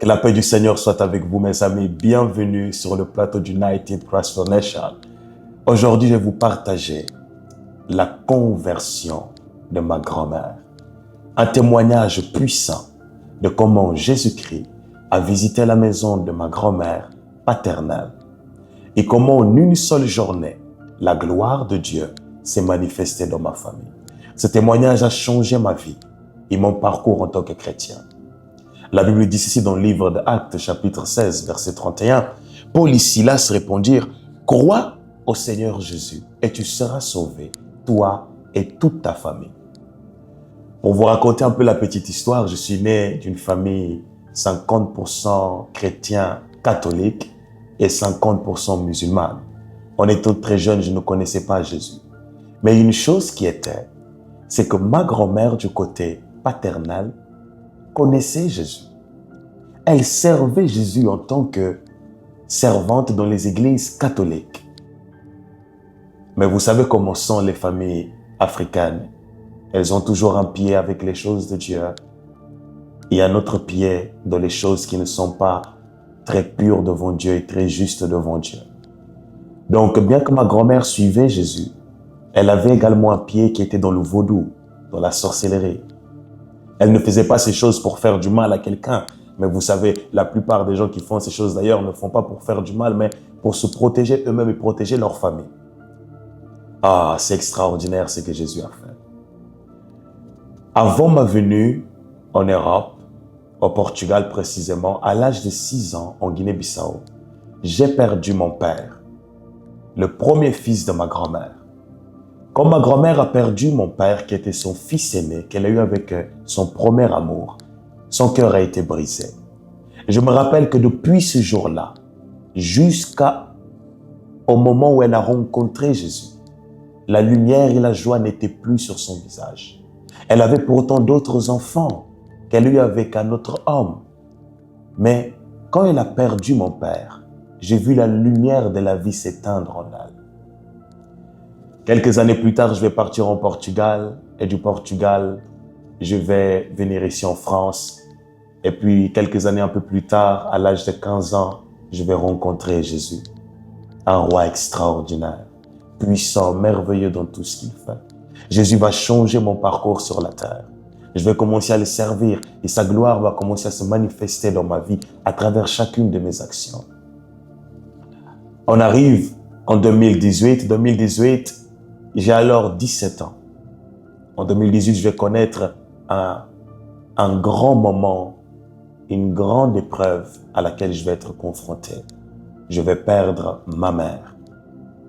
Que la paix du Seigneur soit avec vous, mes amis. Bienvenue sur le plateau d'United Transformation. Aujourd'hui, je vais vous partager la conversion de ma grand-mère. Un témoignage puissant de comment Jésus-Christ a visité la maison de ma grand-mère paternelle et comment en une seule journée, la gloire de Dieu s'est manifestée dans ma famille. Ce témoignage a changé ma vie et mon parcours en tant que chrétien. La Bible dit ceci dans le livre d'Actes, chapitre 16, verset 31. Paul et Silas répondirent, « Crois au Seigneur Jésus et tu seras sauvé, toi et toute ta famille. » Pour vous raconter un peu la petite histoire, je suis né d'une famille 50% chrétien catholique et 50% musulmane. En étant très jeune, je ne connaissais pas Jésus. Mais une chose qui était, c'est que ma grand-mère du côté paternel connaissait Jésus. Elle servait Jésus en tant que servante dans les églises catholiques. Mais vous savez comment sont les familles africaines. Elles ont toujours un pied avec les choses de Dieu et un autre pied dans les choses qui ne sont pas très pures devant Dieu et très justes devant Dieu. Donc, bien que ma grand-mère suivait Jésus, elle avait également un pied qui était dans le vaudou, dans la sorcellerie. Elle ne faisait pas ces choses pour faire du mal à quelqu'un. Mais vous savez, la plupart des gens qui font ces choses d'ailleurs ne font pas pour faire du mal, mais pour se protéger eux-mêmes et protéger leur famille. Ah, c'est extraordinaire ce que Jésus a fait. Avant ma venue en Europe, au Portugal précisément, à l'âge de 6 ans, en Guinée-Bissau, j'ai perdu mon père, le premier fils de ma grand-mère. Quand ma grand-mère a perdu mon père, qui était son fils aîné, qu'elle a eu avec son premier amour, son cœur a été brisé. Je me rappelle que depuis ce jour-là, jusqu'au moment où elle a rencontré Jésus, la lumière et la joie n'étaient plus sur son visage. Elle avait pourtant d'autres enfants qu'elle a eu avec un autre homme. Mais quand elle a perdu mon père, j'ai vu la lumière de la vie s'éteindre en elle. Quelques années plus tard, je vais partir en Portugal et du Portugal, je vais venir ici en France. Et puis, quelques années un peu plus tard, à l'âge de 15 ans, je vais rencontrer Jésus. Un roi extraordinaire, puissant, merveilleux dans tout ce qu'il fait. Jésus va changer mon parcours sur la terre. Je vais commencer à le servir et sa gloire va commencer à se manifester dans ma vie à travers chacune de mes actions. On arrive en 2018. 2018, j'ai alors 17 ans. En 2018, je vais connaître un grand moment, une grande épreuve à laquelle je vais être confronté. Je vais perdre ma mère.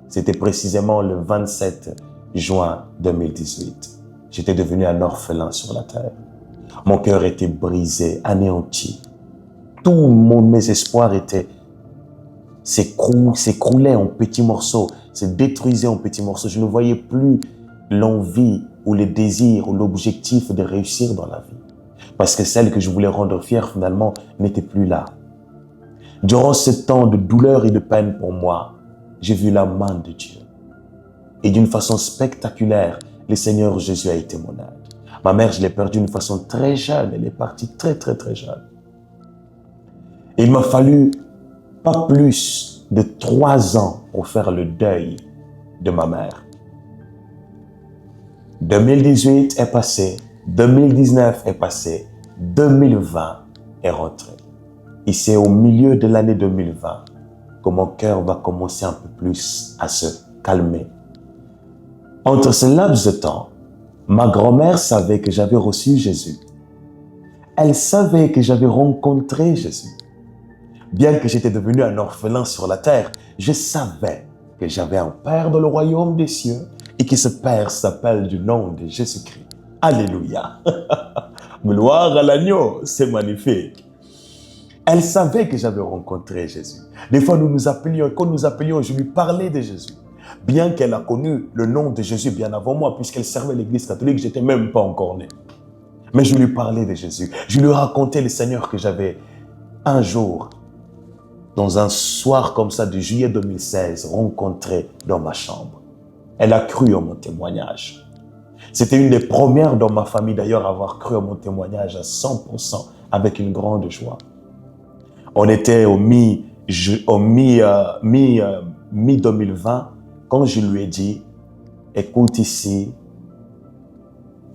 C'était précisément le 27 juin 2018. J'étais devenu un orphelin sur la terre. Mon cœur était brisé, anéanti. Tous mes espoirs s'écroulaient en petits morceaux, se détruisaient en petits morceaux. Je ne voyais plus l'envie ou le désir ou l'objectif de réussir dans la vie. Parce que celle que je voulais rendre fière finalement n'était plus là. Durant ce temps de douleur et de peine pour moi, j'ai vu la main de Dieu. Et d'une façon spectaculaire, le Seigneur Jésus a été mon aide. Ma mère, je l'ai perdue d'une façon très jeune. Elle est partie très, très, très jeune. Et il m'a fallu pas plus de 3 ans pour faire le deuil de ma mère. 2018 est passé, 2019 est passé, 2020 est rentré. Et c'est au milieu de l'année 2020 que mon cœur va commencer un peu plus à se calmer. Entre ce laps de temps, ma grand-mère savait que j'avais reçu Jésus. Elle savait que j'avais rencontré Jésus. Bien que j'étais devenu un orphelin sur la terre, je savais que j'avais un Père dans le royaume des cieux et que ce Père s'appelle du nom de Jésus-Christ. Alléluia! Gloire à l'agneau, c'est magnifique. Elle savait que j'avais rencontré Jésus. Des fois, nous nous appelions, quand nous appelions, je lui parlais de Jésus. Bien qu'elle a connu le nom de Jésus bien avant moi, puisqu'elle servait l'église catholique, je n'étais même pas encore né. Mais je lui parlais de Jésus. Je lui racontais le Seigneur que j'avais un jour, dans un soir comme ça de juillet 2016, rencontré dans ma chambre. Elle a cru en mon témoignage. C'était une des premières dans ma famille d'ailleurs à avoir cru en mon témoignage à 100% avec une grande joie. On était mi-2020 quand je lui ai dit, écoute ici,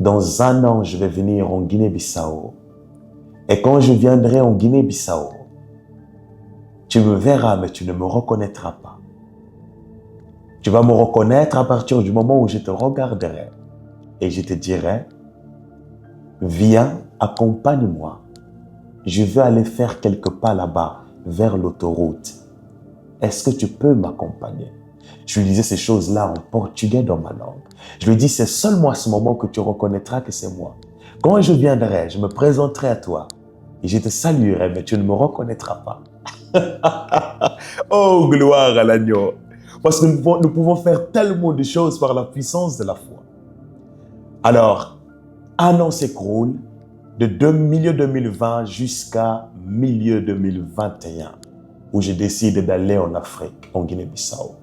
dans un an, je vais venir en Guinée-Bissau. Et quand je viendrai en Guinée-Bissau, tu me verras, mais tu ne me reconnaîtras pas. Tu vas me reconnaître à partir du moment où je te regarderai et je te dirai, viens, accompagne-moi. Je veux aller faire quelques pas là-bas, vers l'autoroute. Est-ce que tu peux m'accompagner? Je lui disais ces choses-là en portugais dans ma langue. Je lui dis, c'est seulement à ce moment que tu reconnaîtras que c'est moi. Quand je viendrai, je me présenterai à toi et je te saluerai, mais tu ne me reconnaîtras pas. Oh, gloire à l'agneau! Parce que nous pouvons faire tellement de choses par la puissance de la foi. Alors, un an s'écoule de milieu 2020 jusqu'à milieu 2021, où je décide d'aller en Afrique, en Guinée-Bissau.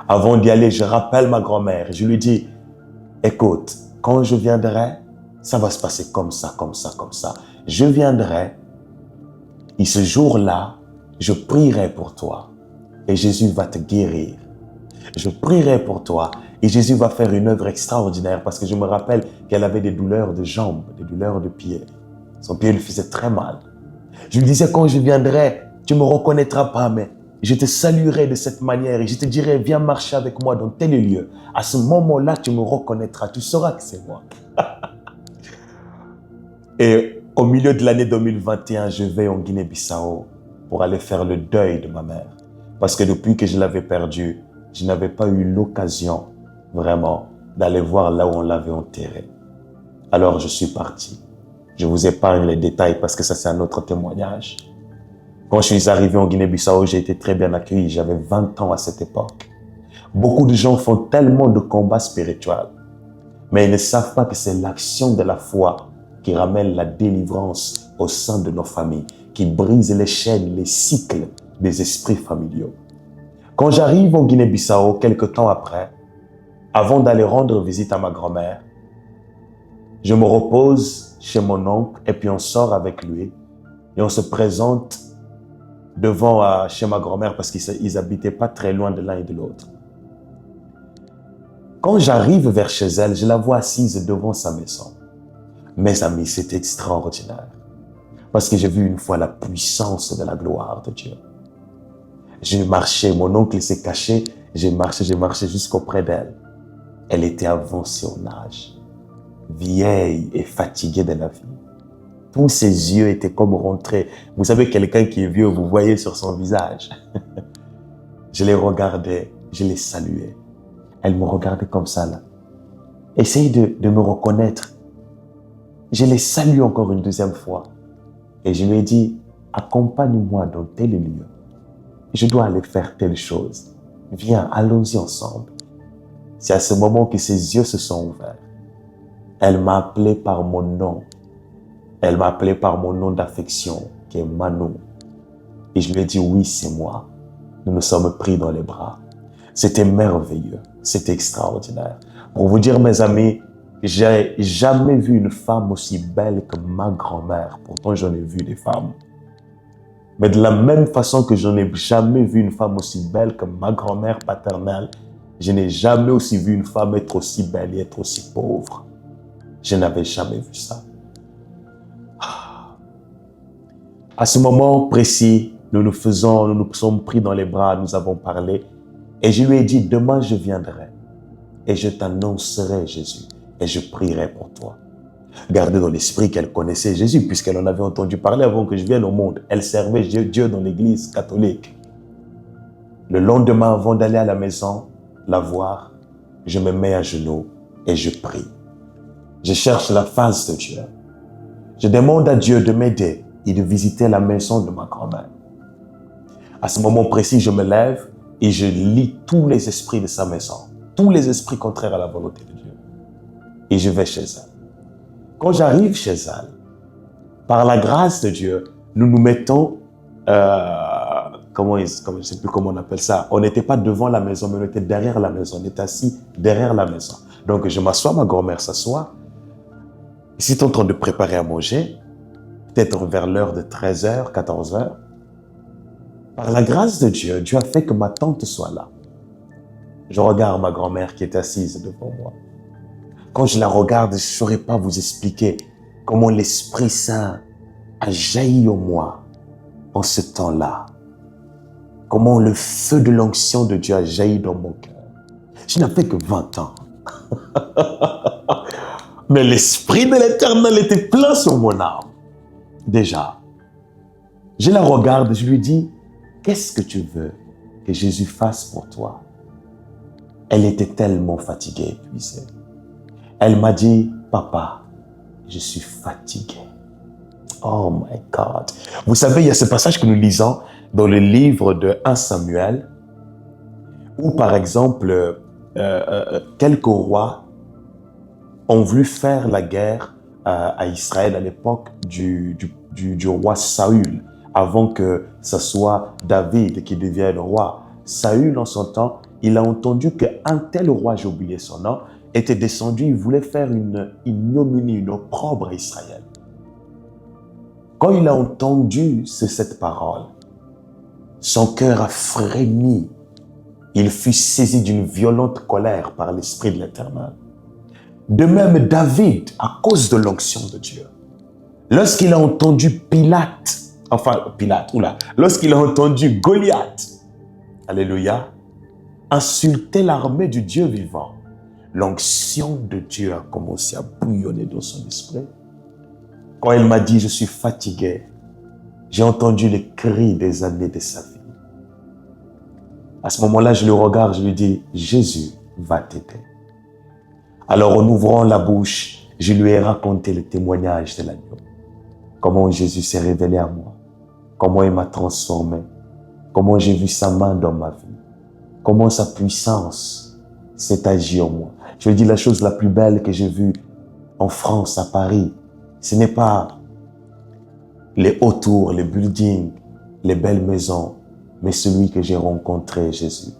Avant d'y aller, je rappelle ma grand-mère. Je lui dis, écoute, quand je viendrai, ça va se passer comme ça, comme ça, comme ça. Je viendrai et ce jour-là, je prierai pour toi et Jésus va te guérir. Je prierai pour toi et Jésus va faire une œuvre extraordinaire parce que je me rappelle qu'elle avait des douleurs de jambes, des douleurs de pieds. Son pied lui faisait très mal. Je lui disais, quand je viendrai, tu ne me reconnaîtras pas, mais je te saluerai de cette manière et je te dirai, viens marcher avec moi dans tel lieu. À ce moment-là, tu me reconnaîtras, tu sauras que c'est moi. Et au milieu de l'année 2021, je vais en Guinée-Bissau pour aller faire le deuil de ma mère. Parce que depuis que je l'avais perdue, je n'avais pas eu l'occasion vraiment d'aller voir là où on l'avait enterrée. Alors je suis parti. Je vous épargne les détails parce que ça c'est un autre témoignage. Quand je suis arrivé en Guinée-Bissau, j'ai été très bien accueilli. J'avais 20 ans à cette époque. Beaucoup de gens font tellement de combats spirituels, mais ils ne savent pas que c'est l'action de la foi qui ramène la délivrance au sein de nos familles, qui brise les chaînes, les cycles des esprits familiaux. Quand j'arrive en Guinée-Bissau, quelques temps après, avant d'aller rendre visite à ma grand-mère, je me repose chez mon oncle et puis on sort avec lui et on se présente chez ma grand-mère parce qu'ils n'habitaient pas très loin de l'un et de l'autre. Quand j'arrive vers chez elle, je la vois assise devant sa maison. Mes amis, c'est extraordinaire parce que j'ai vu une fois la puissance de la gloire de Dieu. J'ai marché, mon oncle s'est caché, j'ai marché jusqu'auprès d'elle. Elle était avancée en âge, vieille et fatiguée de la vie. Tous ses yeux étaient comme rentrés. Vous savez, quelqu'un qui est vieux, vous voyez sur son visage. Je les regardais, je les saluais. Elle me regardait comme ça là. Essaye de me reconnaître. Je les salue encore une deuxième fois. Et je lui ai dit, accompagne-moi dans tel lieu. Je dois aller faire telle chose. Viens, allons-y ensemble. C'est à ce moment que ses yeux se sont ouverts. Elle m'a appelé par mon nom. Elle m'a appelé par mon nom d'affection, qui est Manu. Et je lui ai dit, oui, c'est moi. Nous nous sommes pris dans les bras. C'était merveilleux. C'était extraordinaire. Pour vous dire, mes amis, j'ai jamais vu une femme aussi belle que ma grand-mère. Pourtant, j'en ai vu des femmes. Mais de la même façon que je n'ai jamais vu une femme aussi belle que ma grand-mère paternelle, je n'ai jamais aussi vu une femme être aussi belle et être aussi pauvre. Je n'avais jamais vu ça. À ce moment précis, nous nous sommes pris dans les bras, nous avons parlé. Et je lui ai dit, demain je viendrai et je t'annoncerai Jésus et je prierai pour toi. Gardez dans l'esprit qu'elle connaissait Jésus puisqu'elle en avait entendu parler avant que je vienne au monde. Elle servait Dieu dans l'église catholique. Le lendemain, avant d'aller à la maison, la voir, je me mets à genoux et je prie. Je cherche la face de Dieu. Je demande à Dieu de m'aider et de visiter la maison de ma grand-mère. À ce moment précis, je me lève et je lis tous les esprits de sa maison, tous les esprits contraires à la volonté de Dieu. Et je vais chez elle. Quand j'arrive chez elle, par la grâce de Dieu, nous nous mettons, je ne sais plus comment on appelle ça, on n'était pas devant la maison, mais on était derrière la maison, on était assis derrière la maison. Donc je m'assois, ma grand-mère s'assoit, ils sont en train de préparer à manger, peut-être vers l'heure de 13h, 14h, Par la grâce de Dieu, Dieu a fait que ma tante soit là. Je regarde ma grand-mère qui est assise devant moi. Quand je la regarde, je ne saurais pas vous expliquer comment l'Esprit Saint a jailli en moi en ce temps-là. Comment le feu de l'onction de Dieu a jailli dans mon cœur. Je n'avais que 20 ans. Mais l'Esprit de l'Éternel était plein sur mon âme. Déjà, je la regarde, je lui dis, qu'est-ce que tu veux que Jésus fasse pour toi? Elle était tellement fatiguée, épuisée. Elle m'a dit, papa, je suis fatiguée. Oh my God. Vous savez, il y a ce passage que nous lisons dans le livre de 1 Samuel, où par exemple, quelques rois ont voulu faire la guerre à Israël à l'époque du roi Saül, avant que ce soit David qui devienne roi. Saül, en son temps, il a entendu qu'un tel roi, j'ai oublié son nom, était descendu, il voulait faire une ignominie, une opprobre à Israël. Quand il a entendu cette parole, son cœur a frémi. Il fut saisi d'une violente colère par l'Esprit de l'Éternel. De même, David, à cause de l'onction de Dieu, lorsqu'il a entendu lorsqu'il a entendu Goliath, alléluia, insulter l'armée du Dieu vivant, l'onction de Dieu a commencé à bouillonner dans son esprit. Quand il m'a dit, je suis fatigué, j'ai entendu les cris des années de sa vie. À ce moment-là, je le regarde, je lui dis, Jésus va t'aider. Alors, en ouvrant la bouche, je lui ai raconté le témoignage de l'agneau. Comment Jésus s'est révélé à moi. Comment il m'a transformé. Comment j'ai vu sa main dans ma vie. Comment sa puissance s'est agie en moi. Je lui ai dit la chose la plus belle que j'ai vue en France, à Paris. Ce n'est pas les hauts tours, les buildings, les belles maisons, mais celui que j'ai rencontré, Jésus.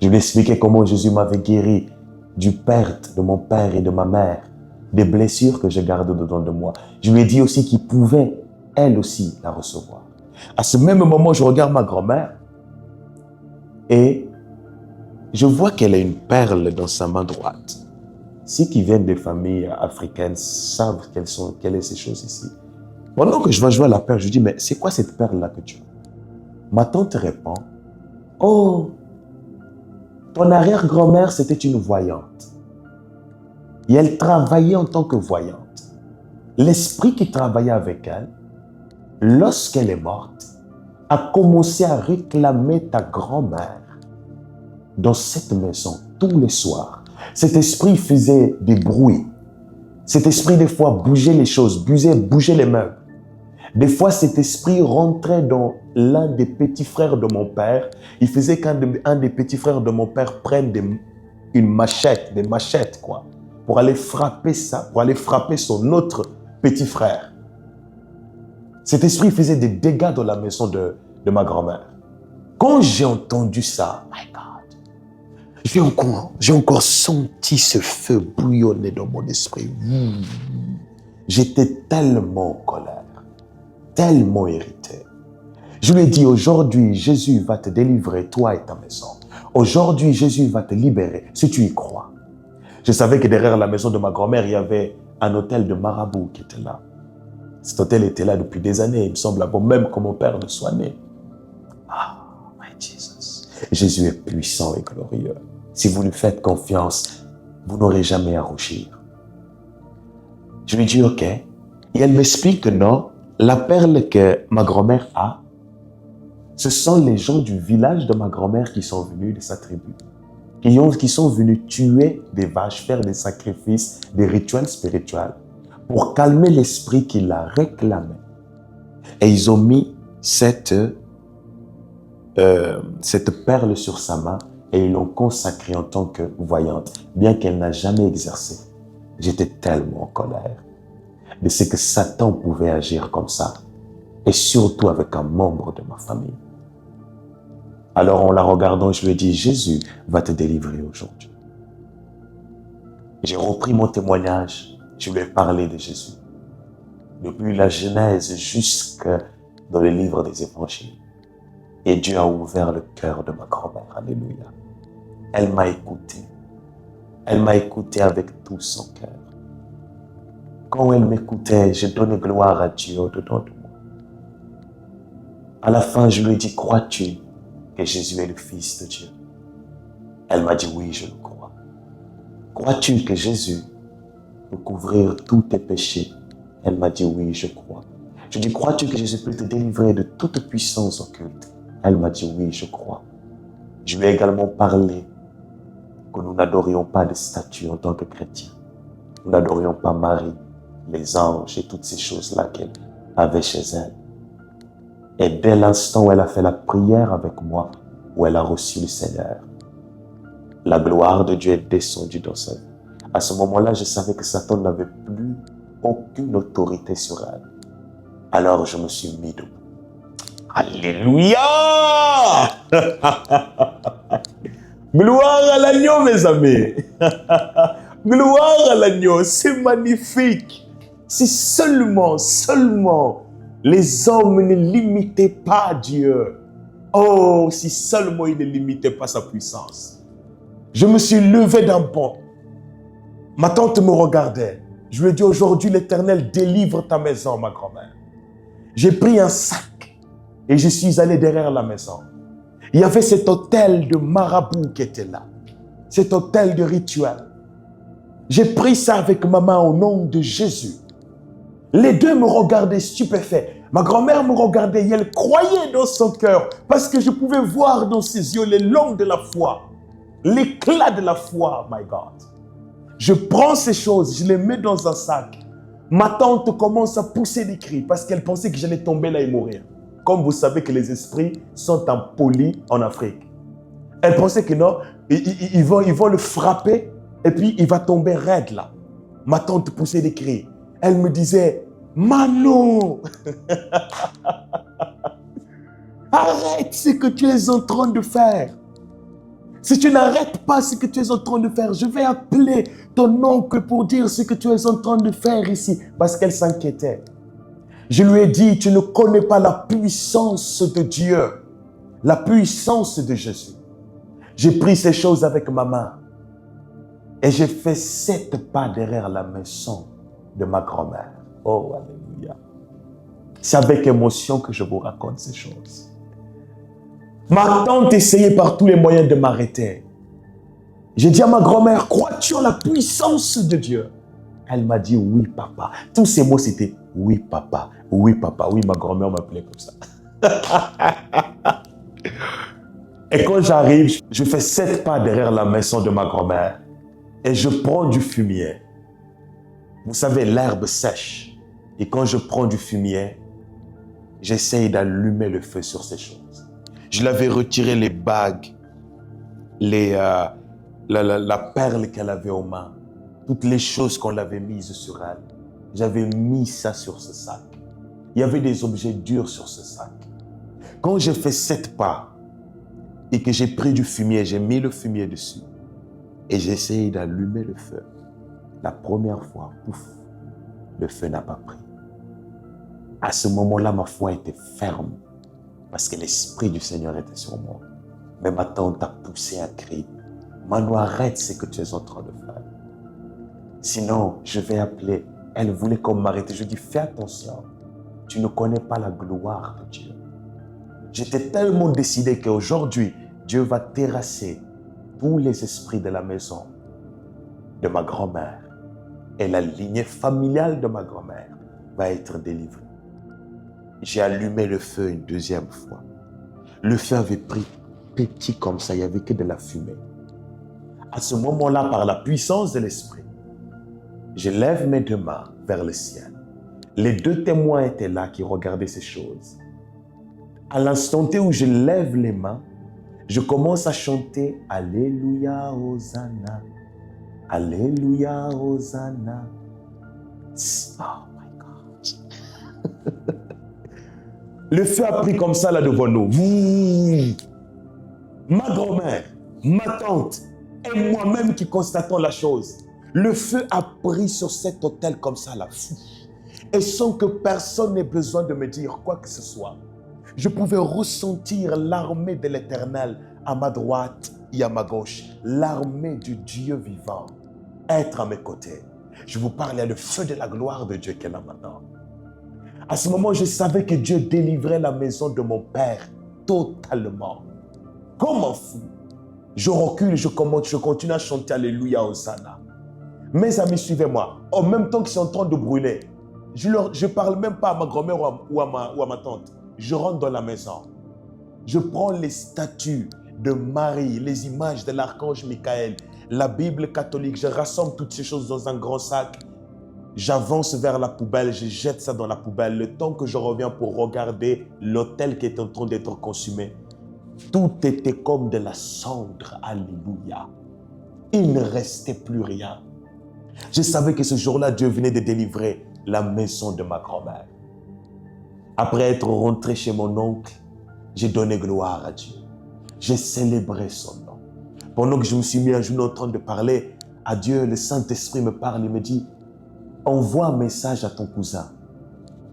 Je lui ai expliqué comment Jésus m'avait guéri du perte de mon père et de ma mère, des blessures que je garde dedans de moi. Je lui ai dit aussi qu'il pouvait, elle aussi, la recevoir. À ce même moment, je regarde ma grand-mère et je vois qu'elle a une perle dans sa main droite. Ceux qui viennent des familles africaines savent quelles sont ces choses ici. Pendant que je vais jouer à la perle, je dis, mais c'est quoi cette perle-là que tu as? Ma tante répond, oh, ton arrière-grand-mère, c'était une voyante. Et elle travaillait en tant que voyante. L'esprit qui travaillait avec elle, lorsqu'elle est morte, a commencé à réclamer ta grand-mère dans cette maison tous les soirs. Cet esprit faisait des bruits. Cet esprit, des fois, bougeait les choses, bougeait les meubles. Des fois, cet esprit rentrait dans l'un des petits frères de mon père. Il faisait qu'un des petits frères de mon père prenne des machettes, quoi, pour aller frapper son autre petit frère. Cet esprit faisait des dégâts dans la maison de ma grand-mère. Quand j'ai entendu ça, my God, j'ai encore senti ce feu bouillonner dans mon esprit. J'étais tellement en colère, tellement irrité. Je lui ai dit, aujourd'hui, Jésus va te délivrer, toi et ta maison. Aujourd'hui, Jésus va te libérer, si tu y crois. Je savais que derrière la maison de ma grand-mère, il y avait un hôtel de marabout qui était là. Cet hôtel était là depuis des années, il me semble, avant même que mon père ne soit né. Ah, my Jesus. Jésus est puissant et glorieux. Si vous lui faites confiance, vous n'aurez jamais à rougir. Je lui dis, OK. Et elle m'explique que non, la perle que ma grand-mère a, ce sont les gens du village de ma grand-mère qui sont venus de sa tribu, qui sont venus tuer des vaches, faire des sacrifices, des rituels spirituels, pour calmer l'esprit qui la réclamait. Et ils ont mis cette perle sur sa main et ils l'ont consacrée en tant que voyante, bien qu'elle n'a jamais exercé. J'étais tellement en colère de ce que Satan pouvait agir comme ça, et surtout avec un membre de ma famille. Alors en la regardant, je lui ai dit, Jésus va te délivrer aujourd'hui. J'ai repris mon témoignage, je lui ai parlé de Jésus. Depuis la Genèse jusque dans le livre des Évangiles. Et Dieu a ouvert le cœur de ma grand-mère. Alléluia. Elle m'a écouté. Elle m'a écouté avec tout son cœur. Quand elle m'écoutait, je donnais gloire à Dieu au-dedans de moi. À la fin, je lui ai dit, crois-tu que Jésus est le Fils de Dieu? Elle m'a dit, oui, je le crois. Crois-tu que Jésus peut couvrir tous tes péchés? Elle m'a dit, oui, je crois. Je dis, crois-tu que Jésus peut te délivrer de toute puissance occulte? Elle m'a dit, oui, je crois. Je lui ai également parlé que nous n'adorions pas de statues en tant que chrétiens. Nous n'adorions pas Marie, les anges et toutes ces choses-là qu'elle avait chez elle. Et dès l'instant où elle a fait la prière avec moi, où elle a reçu le Seigneur, la gloire de Dieu est descendue dans sa vie. À ce moment-là, je savais que Satan n'avait plus aucune autorité sur elle. Alors je me suis mis debout. Alléluia! Gloire à l'agneau, mes amis. Gloire à l'agneau, c'est magnifique. Si seulement les hommes ne limitaient pas Dieu. Oh, si seulement ils ne limitaient pas sa puissance. Je me suis levé d'un bond. Ma tante me regardait. Je lui ai dit, aujourd'hui, l'Éternel délivre ta maison, ma grand-mère. J'ai pris un sac et je suis allé derrière la maison. Il y avait cet hôtel de marabout qui était là. Cet hôtel de rituel. J'ai pris ça avec ma main au nom de Jésus. Les deux me regardaient stupéfaits. Ma grand-mère me regardait et elle croyait dans son cœur parce que je pouvais voir dans ses yeux les longues de la foi. L'éclat de la foi, my God. Je prends ces choses, je les mets dans un sac. Ma tante commence à pousser des cris parce qu'elle pensait que j'allais tomber là et mourir. Comme vous savez que les esprits sont impolis en Afrique. Elle pensait que non, ils vont le frapper et puis il va tomber raide là. Ma tante poussait des cris. Elle me disait, Manon, arrête ce que tu es en train de faire. Si tu n'arrêtes pas ce que tu es en train de faire, je vais appeler ton oncle pour dire ce que tu es en train de faire ici. Parce qu'elle s'inquiétait. Je lui ai dit, tu ne connais pas la puissance de Dieu, la puissance de Jésus. J'ai pris ces choses avec ma main et j'ai fait 7 pas derrière la maison de ma grand-mère. Oh, alléluia. C'est avec émotion que je vous raconte ces choses. Ma tante essayait par tous les moyens de m'arrêter. J'ai dit à ma grand-mère, crois-tu en la puissance de Dieu? Elle m'a dit, oui, papa. Tous ces mots, c'était, oui, papa. Oui, papa. Oui, ma grand-mère m'appelait comme ça. Et quand j'arrive, je fais 7 pas derrière la maison de ma grand-mère et je prends du fumier. Vous savez, l'herbe sèche. Et quand je prends du fumier, j'essaye d'allumer le feu sur ces choses. Je l'avais retiré les bagues, la perle qu'elle avait aux mains, toutes les choses qu'on l'avait mises sur elle. J'avais mis ça sur ce sac. Il y avait des objets durs sur ce sac. Quand j'ai fait 7 pas et que j'ai pris du fumier, j'ai mis le fumier dessus et j'ai essayé d'allumer le feu. La première fois, pouf, le feu n'a pas pris. À ce moment-là, ma foi était ferme parce que l'Esprit du Seigneur était sur moi. Mais ma tante a poussé un cri. Mano, arrête ce que tu es en train de faire. Sinon, je vais appeler. Elle voulait qu'on m'arrête. Je dis, fais attention. Tu ne connais pas la gloire de Dieu. J'étais tellement décidé qu'aujourd'hui, Dieu va terrasser tous les esprits de la maison de ma grand-mère. Et la lignée familiale de ma grand-mère va être délivrée. J'ai allumé le feu une deuxième fois. Le feu avait pris petit comme ça, il n'y avait que de la fumée. À ce moment-là, par la puissance de l'Esprit, je lève mes 2 mains vers le ciel. Les 2 témoins étaient là qui regardaient ces choses. À l'instant où je lève les mains, je commence à chanter « Alléluia, Hosanna, Alléluia, Hosanna ». Oh my God. Le feu a pris comme ça là devant nous. Ma grand-mère, ma tante et moi-même qui constatons la chose. Le feu a pris sur cet hôtel comme ça là. Et sans que personne n'ait besoin de me dire quoi que ce soit. Je pouvais ressentir l'armée de l'Éternel à ma droite et à ma gauche. L'armée du Dieu vivant être à mes côtés. Je vous parle, il y a le feu de la gloire de Dieu qui est là maintenant. À ce moment, je savais que Dieu délivrait la maison de mon père totalement. Comme un fou. Je recule, je continue à chanter Alléluia, Hosanna. Mes amis, suivez-moi. En même temps qu'ils sont en train de brûler, je ne parle même pas à ma grand-mère ou à ma tante. Je rentre dans la maison. Je prends les statues de Marie, les images de l'archange Michael, la Bible catholique. Je rassemble toutes ces choses dans un grand sac. J'avance vers la poubelle, je jette ça dans la poubelle. Le temps que je reviens pour regarder l'autel qui est en train d'être consumé, tout était comme de la cendre. Alléluia. Il ne restait plus rien. Je savais que ce jour-là, Dieu venait de délivrer la maison de ma grand-mère. Après être rentré chez mon oncle, j'ai donné gloire à Dieu. J'ai célébré son nom. Pendant que je me suis mis à genoux en train de parler à Dieu, le Saint-Esprit me parle, il me dit, envoie un message à ton cousin.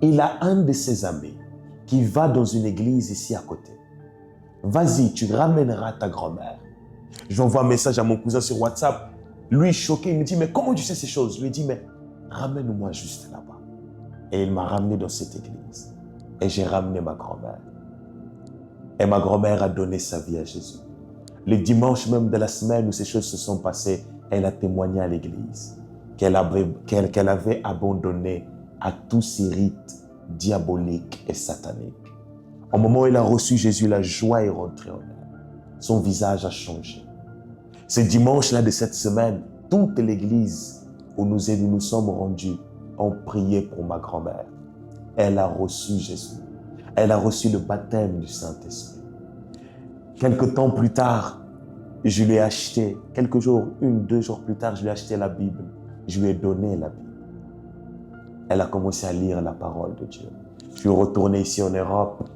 Il a un de ses amis qui va dans une église ici à côté. Vas-y, tu ramèneras ta grand-mère. J'envoie un message à mon cousin sur WhatsApp. Lui, choqué, il me dit, mais comment tu sais ces choses? Je lui dis, mais ramène-moi juste là-bas. Et il m'a ramené dans cette église. Et j'ai ramené ma grand-mère. Et ma grand-mère a donné sa vie à Jésus. Le dimanche même de la semaine où ces choses se sont passées, elle a témoigné à l'église qu'elle avait abandonné à tous ces rites diaboliques et sataniques. Au moment où elle a reçu Jésus, la joie est rentrée en elle. Son visage a changé. Ce dimanche-là de cette semaine, toute l'église où nous nous sommes rendus ont prié pour ma grand-mère. Elle a reçu Jésus. Elle a reçu le baptême du Saint-Esprit. Quelque temps plus tard, je lui ai acheté, quelques jours, 1-2 jours plus tard, je lui ai acheté la Bible. Je lui ai donné la Bible. Elle a commencé à lire la parole de Dieu. Je suis retourné ici en Europe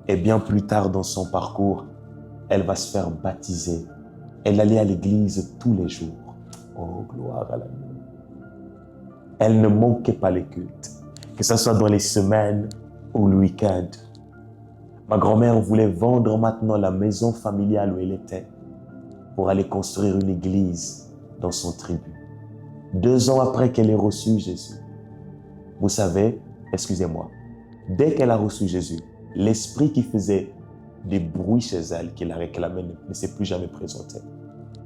et bien plus tard dans son parcours, elle va se faire baptiser. Elle allait à l'église tous les jours. Oh, gloire à l'agneau. Elle ne manquait pas les cultes, que ce soit dans les semaines ou le week-end. Ma grand-mère voulait vendre maintenant la maison familiale où elle était pour aller construire une église dans son tribu. 2 ans après qu'elle ait reçu Jésus, vous savez, excusez-moi, dès qu'elle a reçu Jésus, l'esprit qui faisait des bruits chez elle, qui la réclamait, ne s'est plus jamais présenté.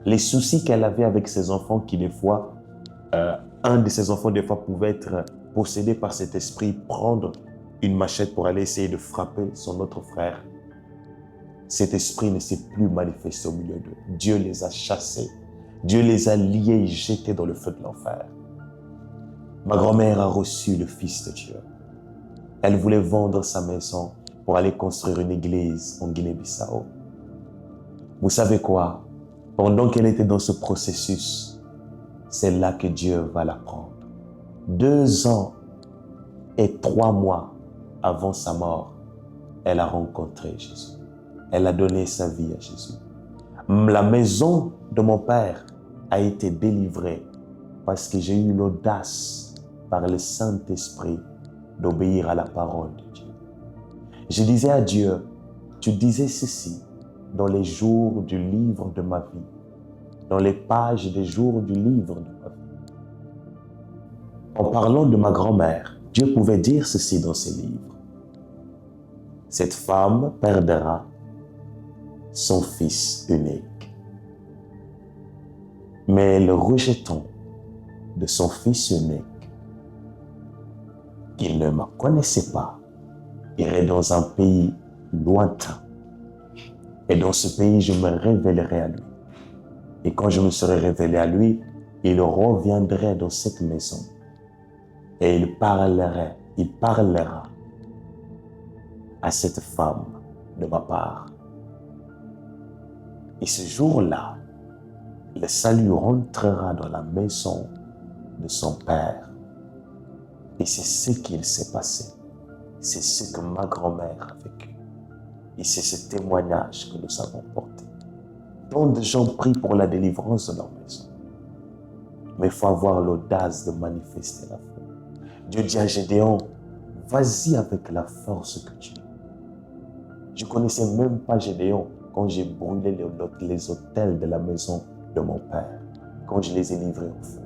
Les soucis qu'elle avait avec ses enfants, qui des fois, un de ses enfants des fois pouvait être possédé par cet esprit, prendre une machette pour aller essayer de frapper son autre frère. Cet esprit ne s'est plus manifesté au milieu d'eux. Dieu les a chassés. Dieu les a liés et jetés dans le feu de l'enfer. Ma grand-mère a reçu le Fils de Dieu. Elle voulait vendre sa maison pour aller construire une église en Guinée-Bissau. Vous savez quoi? Pendant qu'elle était dans ce processus, c'est là que Dieu va la prendre. 2 ans et 3 mois avant sa mort, elle a rencontré Jésus. Elle a donné sa vie à Jésus. La maison de mon père a été délivrée parce que j'ai eu l'audace par le Saint-Esprit d'obéir à la parole de Dieu. Je disais à Dieu, tu disais ceci dans les jours du livre de ma vie, dans les pages des jours du livre de ma vie. En parlant de ma grand-mère, Dieu pouvait dire ceci dans ses livres. Cette femme perdra son fils unique. Mais le rejeton de son fils unique, qu'il ne me connaissait pas, irait dans un pays lointain. Et dans ce pays, je me révélerai à lui. Et quand je me serai révélé à lui, il reviendrait dans cette maison. Et il parlera à cette femme de ma part. Et ce jour-là, le salut rentrera dans la maison de son père. Et c'est ce qu'il s'est passé. C'est ce que ma grand-mère a vécu. Et c'est ce témoignage que nous avons porté. Tant de gens prient pour la délivrance de leur maison. Mais il faut avoir l'audace de manifester la foi. Dieu dit à Gédéon, vas-y avec la force que tu as. Je ne connaissais même pas Gédéon quand j'ai brûlé les autels de la maison de mon père, quand je les ai livrés au feu.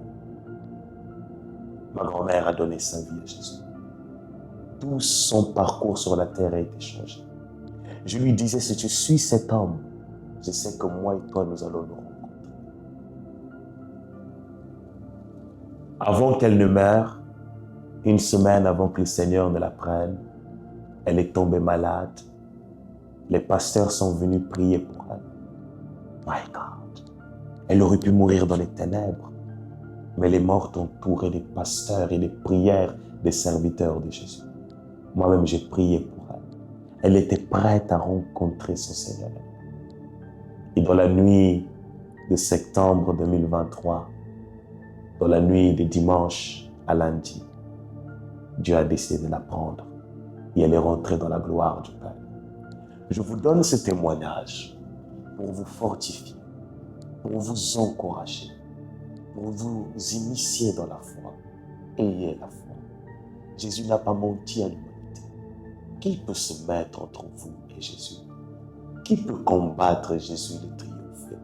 Ma grand-mère a donné sa vie à Jésus. Tout son parcours sur la terre a été changé. Je lui disais, si tu suis cet homme, je sais que moi et toi, nous allons nous rencontrer. Avant qu'elle ne meure, une semaine avant que le Seigneur ne la prenne, elle est tombée malade. Les pasteurs sont venus prier pour elle. My God! Elle aurait pu mourir dans les ténèbres, mais elle est morte entourée des pasteurs et des prières des serviteurs de Jésus. Moi-même, j'ai prié pour elle. Elle était prête à rencontrer son Seigneur. Et dans la nuit de septembre 2023, dans la nuit de dimanche à lundi, Dieu a décidé de la prendre et elle est rentrée dans la gloire du Père. Je vous donne ce témoignage pour vous fortifier, pour vous encourager, pour vous initier dans la foi. Ayez la foi. Jésus n'a pas menti à l'humanité. Qui peut se mettre entre vous et Jésus? Qui peut combattre Jésus et le triompher?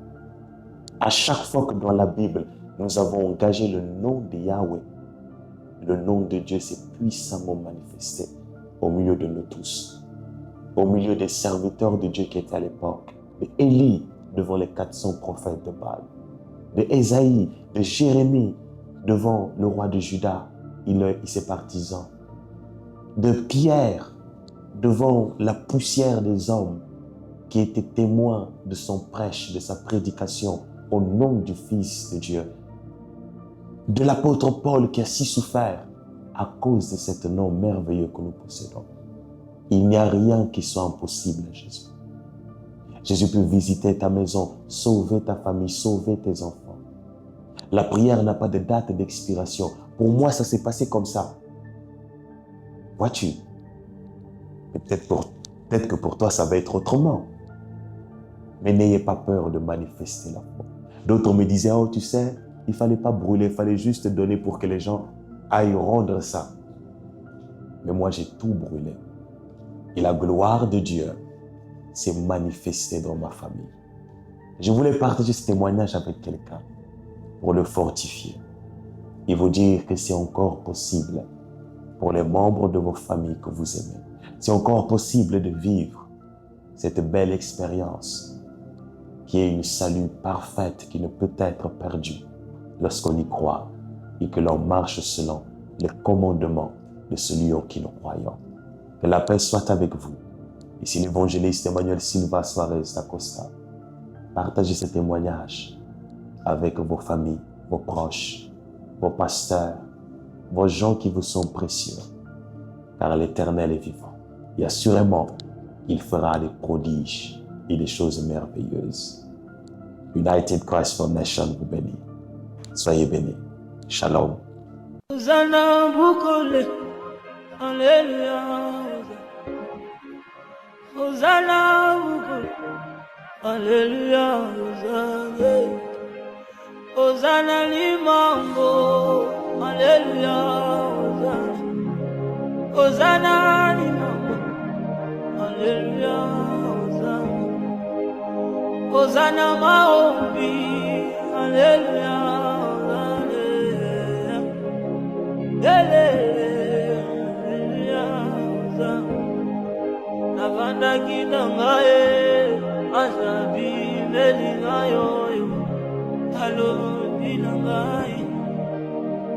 À chaque fois que dans la Bible, nous avons engagé le nom de Yahweh, le nom de Dieu s'est puissamment manifesté au milieu de nous tous, au milieu des serviteurs de Dieu qui étaient à l'époque, d'Élie devant les 400 prophètes de Baal, d'Ésaïe, de Jérémie devant le roi de Juda et ses partisans, de Pierre devant la poussière des hommes qui étaient témoins de son prêche, de sa prédication au nom du Fils de Dieu, de l'apôtre Paul qui a si souffert à cause de cet nom merveilleux que nous possédons. Il n'y a rien qui soit impossible à Jésus. Jésus peut visiter ta maison, sauver ta famille, sauver tes enfants. La prière n'a pas de date d'expiration. Pour moi, ça s'est passé comme ça. Vois-tu? Peut-être que pour toi, ça va être autrement. Mais n'ayez pas peur de manifester la foi. D'autres me disaient, oh, tu sais, il ne fallait pas brûler, il fallait juste donner pour que les gens aillent rendre ça. Mais moi, j'ai tout brûlé. Et la gloire de Dieu s'est manifestée dans ma famille. Je voulais partager ce témoignage avec quelqu'un pour le fortifier et vous dire que c'est encore possible pour les membres de vos familles que vous aimez. C'est encore possible de vivre cette belle expérience qui est une salut parfaite qui ne peut être perdue lorsqu'on y croit et que l'on marche selon les commandements de celui en qui nous croyons. Que la paix soit avec vous. Ici l'évangéliste Emmanuel Silva Suarez d'Acosta. Partagez ce témoignage avec vos familles, vos proches, vos pasteurs, vos gens qui vous sont précieux. Car l'Éternel est vivant. Et assurément, il fera des prodiges et des choses merveilleuses. United Christ for Nation vous bénit. Soyez bénis. Shalom. Hosanna Bukole, Alléluia. Hosanna Bukole, Alléluia. Hosanna Limambo, Alléluia. Hosanna Limambo, Alléluia. Hosanna Maombi, Alléluia. Navanda kinangae asabi melingayo alo dinangae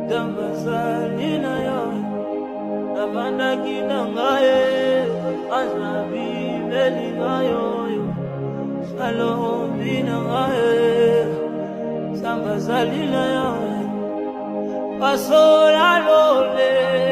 dambazalina yo Navanda kinangae asabi melingayo alo dinangae dambazalina yo Pasola lole